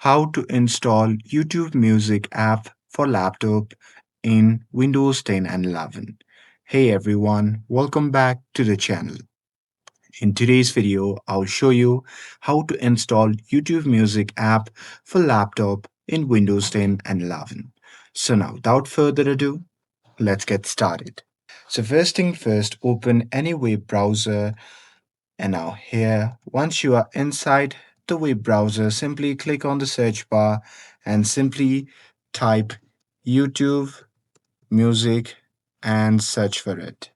How to install YouTube Music app for laptop in Windows 10 and 11. Hey everyone, welcome back to the channel. In today's video, I'll show you how to install YouTube Music app for laptop in Windows 10 and 11. So now, without further ado, let's get started. So first thing first, open any web browser. And now here, once you are inside the web browser, simply click on the search bar and simply type YouTube Music and search for it.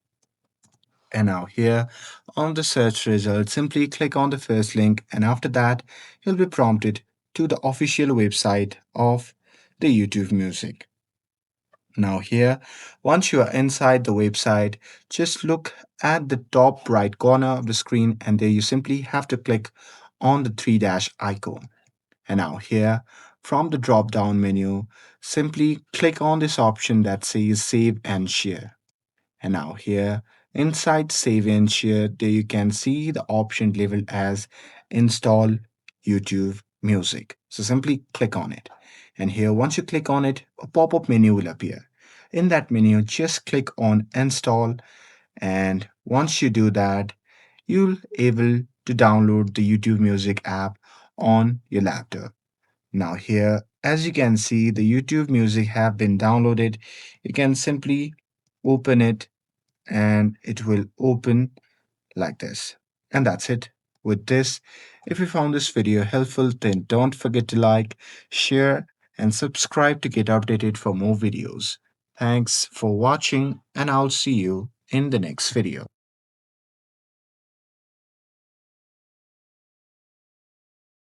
And now here on the search result, simply click on the first link, and after that, you'll be prompted to the official website of the YouTube Music. Now here, once you are inside the website, just look at the top right corner of the screen, and there you simply have to click on the three dash icon. And now here, from the drop down menu, simply click on this option that says save and share. And now here, inside save and share, there you can see the option labeled as install YouTube Music. So simply click on it. And here, once you click on it, a pop-up menu will appear. In that menu, just click on install. And once you do that, you'll able to download the YouTube Music app on your laptop. Now here, as you can see, the YouTube Music have been downloaded. You can simply open it and it will open like this. And that's it. With this, if you found this video helpful, then don't forget to like, share, and subscribe to get updated for more videos. Thanks for watching, and I'll see you in the next video.